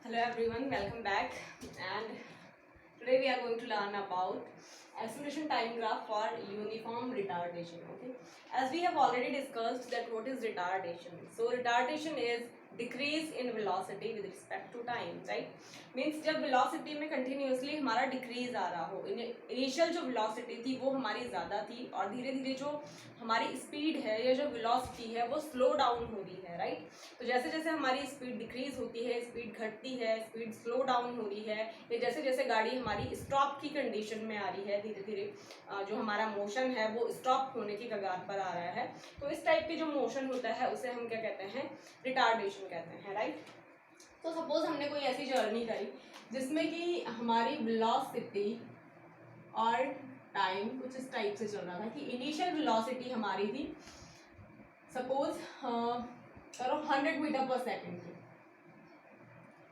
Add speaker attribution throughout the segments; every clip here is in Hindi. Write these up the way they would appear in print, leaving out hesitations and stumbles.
Speaker 1: Hello everyone, welcome back, and today we are going to learn about acceleration time graph for uniform retardation. Okay, as we have already discussed that what is retardation. So retardation is decrease in velocity with respect to time, right? Means जब velocity में continuously हमारा decrease आ रहा हो, initial जो velocity थी वो हमारी ज़्यादा थी और धीरे धीरे जो हमारी स्पीड है या जो velocity है वो स्लो डाउन हो रही है, राइट? तो जैसे जैसे हमारी स्पीड डिक्रीज होती है, स्पीड घटती है, स्पीड स्लो डाउन हो रही है, या जैसे जैसे गाड़ी हमारी स्टॉप की कंडीशन में आ रही है, धीरे धीरे जो हमारा मोशन है वो स्टॉप होने की कगार पर आ रहा है, तो इस टाइप की जो मोशन होता है उसे हम क्या कहते हैं? रिटार्डेशन कहते हैं, राइट? तो सपोज हमने कोई ऐसी जर्नी करी जिसमें कि हमारी वेलोसिटी और टाइम कुछ इस टाइप से चल रहा था कि इनिशियल वेलोसिटी हमारी थी सपोज करो 100 मीटर पर सेकेंड की,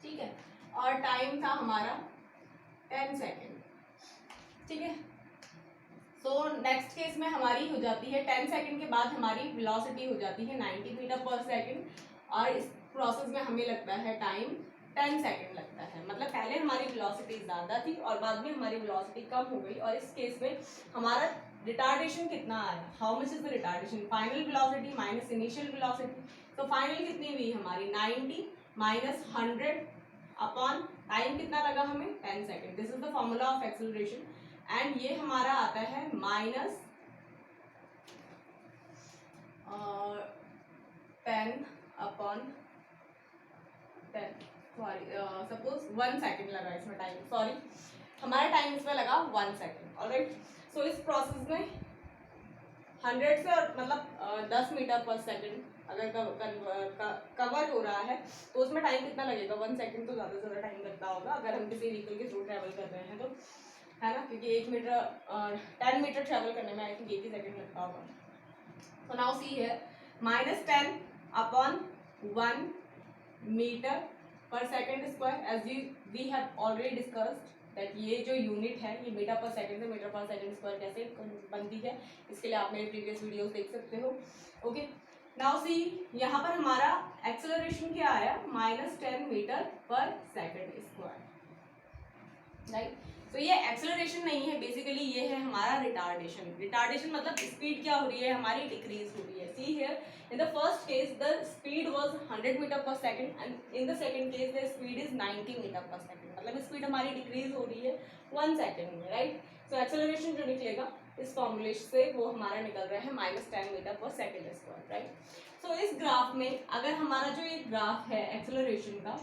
Speaker 1: ठीक है, और टाइम था हमारा 10 सेकेंड, ठीक है। सो नेक्स्ट केस में हमारी हो जाती है 10 सेकेंड के बाद हमारी वेलोसिटी हो जाती है 90 मीटर पर सेकेंड, और इस प्रोसेस में हमें लगता है टाइम 10 सेकेंड लगता है। मतलब पहले हमारी वेलोसिटी ज़्यादा थी और बाद में हमारी वेलोसिटी कम हो गई, और इस केस में हमारा रिटार्डेशन कितना आया? How much is the retardation? Final velocity minus initial velocity. तो फाइनल कितनी हुई हमारी? 90 माइनस 100 अपॉन टाइम कितना लगा हमें? 10 second. This is the formula of acceleration, and ये हमारा आता है minus 10 upon 10, sorry suppose 1 second लगा इसमें टाइम, सॉरी हमारा टाइम इसमें लगा 1 सेकेंड, ऑलराइट। सो इस प्रोसेस में 100 से और मतलब 10 मीटर पर सेकेंड अगर कवर हो रहा है तो उसमें टाइम कितना लगेगा? 1 सेकेंड तो ज़्यादा से ज़्यादा टाइम लगता होगा अगर हम किसी व्हीकल के थ्रू ट्रैवल कर रहे हैं तो, है ना? क्योंकि 10 मीटर ट्रैवल करने में आई थिंक 1 ही सेकेंड लगता होगा। तो नाउ सी है minus 10 upon 1 metre per second square, as we have already discussed that ये जो यूनिट है ये मीटर पर सेकेंड से मीटर पर सेकेंड स्क्वायर कैसे बनती है, इसके लिए आप मेरे प्रीवियस वीडियोस देख सकते हो। ओके, नाउ सी यहाँ पर हमारा एक्सेलरेशन क्या आया? Minus 10 metre per second square, right? तो ये एक्सेलरेशन नहीं है, बेसिकली ये है हमारा रिटार्डेशन। रिटार्डेशन मतलब स्पीड क्या हो रही है हमारी? डिक्रीज हो रही है। See here in the first case the speed was 100 meter per second and in the second case the speed is 90 meter per second, मतलब स्पीड हमारी डिक्रीज हो रही है 1 सेकेंड में, राइट? सो एक्सेलरेशन जो निकलेगा इस फॉर्मूलेशन से वो हमारा निकल रहा है minus 10 metre per second square, right? सो इस ग्राफ में अगर हमारा जो ये ग्राफ है एक्सेलरेशन का,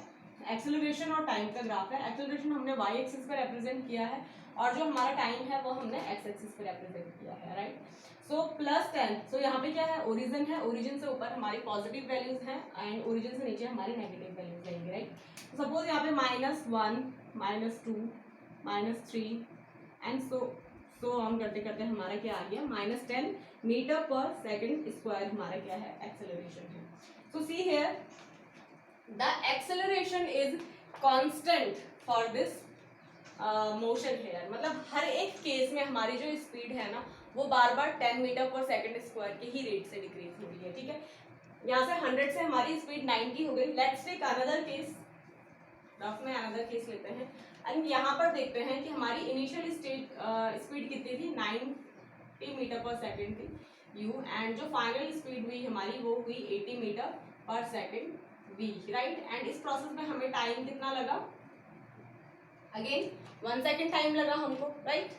Speaker 1: एक्सेलरेशन और टाइम का ग्राफ है, एक्सेलरेशन हमने y एक्सिस पर रिप्रेजेंट किया है और जो हमारा टाइम है वो हमने x एक्सिस पर रिप्रेजेंट किया है, राइट? सो प्लस 10, सो यहाँ पे क्या है? ओरिजिन है, ओरिजिन से ऊपर हमारी पॉजिटिव वैल्यूज हैं एंड ओरिजिन से नीचे हमारी नेगेटिव वैल्यूज रहेंगी, राइट? सपोज यहाँ पे -1 -2 -3 एंड सो हम करते करते हमारा क्या आ गया? -10 मीटर पर सेकेंड स्क्वायर हमारा क्या है? एक्सेलरेशन है। So see here the acceleration is constant for this motion here, मतलब हर एक केस में हमारी जो स्पीड है ना वो बार बार 10 मीटर पर सेकेंड स्क्वायर के ही रेट से डिक्रीज हो रही है, ठीक है? यहाँ से 100 से हमारी स्पीड 90 हो गई। Let's take another case, rough में अनदर केस लेते हैं एंड यहाँ पर देखते हैं कि हमारी इनिशियल स्पीड कितनी थी? 90 मीटर पर सेकेंड थी यू, एंड जो फाइनल स्पीड हुई हमारी वो हुई 80 metre per second v, right? And इस प्रोसेस में हमें टाइम कितना लगा? अगेन 1 सेकेंड टाइम लगा हमको, राइट?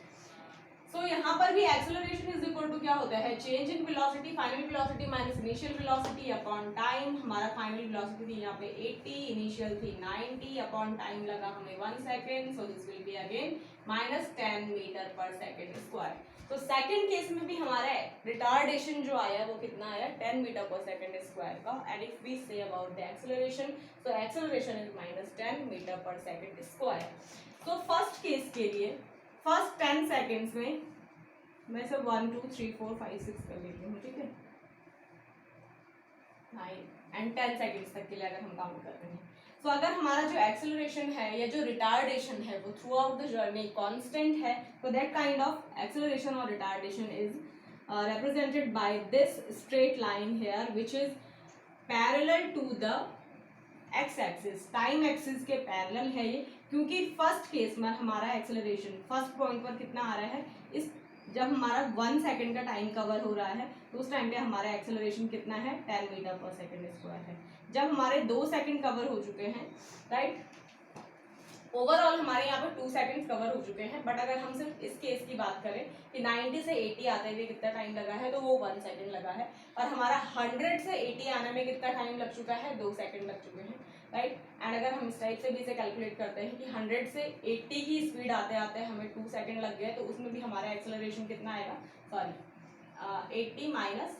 Speaker 1: सो यहाँ पर भी एक्सेलरेशन इज इक्वल टू क्या होता है? Change in velocity, final velocity minus initial velocity upon time. हमारा फाइनल वेलोसिटी थी यहाँ पे 80, इनिशियल थी 90 अपॉन टाइम लगा हमें 1 second, so this will be again -10 metre per second square. तो सेकेंड केस में भी हमारा रिटार्डेशन जो आया वो कितना आया? 10 मीटर पर सेकेंड स्क्वायर का। And if we say about the acceleration, so acceleration is -10 metre per second square. तो फर्स्ट केस के लिए फर्स्ट 10 सेकेंड्स में मैं सब 1 2 3 4 5 6 कर लेती हूँ, ठीक है? 9 एंड 10 सेकेंड्स तक के लिए अगर हम काउंट कर रहे हैं, तो अगर हमारा जो एक्सेलरेशन है या जो रिटार्डेशन है वो through out the journey constant है, तो दैट काइंड ऑफ एक्सेलरेशन और retardation is represented by this straight line here which is parallel to the x axis time axis के पैरेलल है ये, क्योंकि फर्स्ट केस में हमारा एक्सेलरेशन फर्स्ट पॉइंट पर कितना आ रहा है, इस जब हमारा 1 सेकंड का टाइम कवर हो रहा है तो उस टाइम पे हमारा एक्सेलरेशन कितना है 10 मीटर पर सेकंड स्क्वायर है। जब हमारे 2 सेकंड कवर हो चुके हैं, राइट, ओवरऑल हमारे यहाँ पे 2 सेकंड्स कवर हो चुके हैं, बट अगर हम सिर्फ इस केस की बात करें कि 90 से 80 आते हुए कितना टाइम लगा है, तो वो 1 सेकंड लगा है, और हमारा 100 से 80 आने में कितना टाइम लग चुका है, 2 सेकंड लग चुके हैं, राइट। एंड अगर हम इस टाइप से भी इसे कैलकुलेट करते हैं कि 100 से 80 की स्पीड आते आते हमें 2 सेकंड लग गए, तो उसमें भी हमारा एक्सेलरेशन कितना आएगा, सॉरी 80 माइनस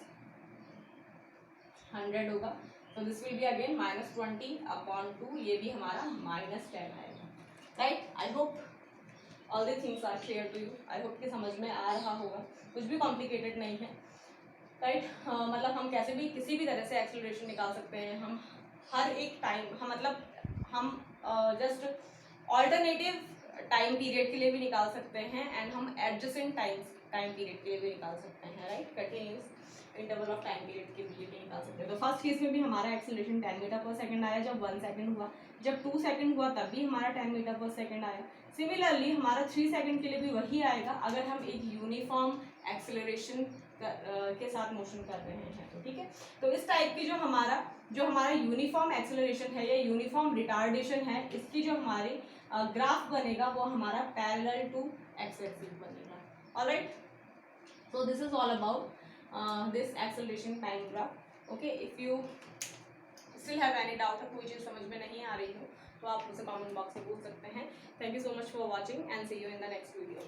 Speaker 1: 100 होगा, तो दिस विल बी अगेन -20/2, ये भी हमारा -10 आएगा, right. I hope all the things are clear to you, I hope कि समझ में आ रहा होगा, कुछ भी कॉम्प्लिकेटेड नहीं है, राइट। मतलब हम कैसे भी किसी भी तरह से एक्सेलरेशन निकाल सकते हैं, हम हर एक टाइम हम मतलब हम जस्ट ऑल्टरनेटिव टाइम पीरियड के लिए भी निकाल सकते हैं, एंड हम एडजेसेंट टाइम पीरियड के लिए भी निकाल सकते हैं, right, continuous interval of time period के लिए भी निकाल सकते हैं। तो फर्स्ट केस में भी हमारा एक्सेलरेशन 10 मीटर पर सेकंड आया जब 1 सेकंड हुआ, जब 2 सेकंड हुआ तब भी हमारा 10 मीटर पर सेकंड आया। सिमिलरली हमारा 3 सेकंड के लिए भी वही आएगा अगर हम एक यूनिफॉर्म एक्सेलरेशन के साथ मोशन कर रहे हैं, तो ठीक है। तो इस टाइप की जो हमारा यूनिफॉर्म एक्सेलरेशन है या यूनिफॉर्म रिटार्डेशन है, इसकी जो हमारी ग्राफ बनेगा वो हमारा पैरेलल टू एक्स एक्सिस बनेगा, alright. so this is all about this acceleration time graph, okay। if you still have any doubt, कोई चीज़ समझ में नहीं आ रही हो तो आप मुझसे कमेंट बॉक्स में पूछ सकते हैं। Thank you so much for watching and see you in the next video.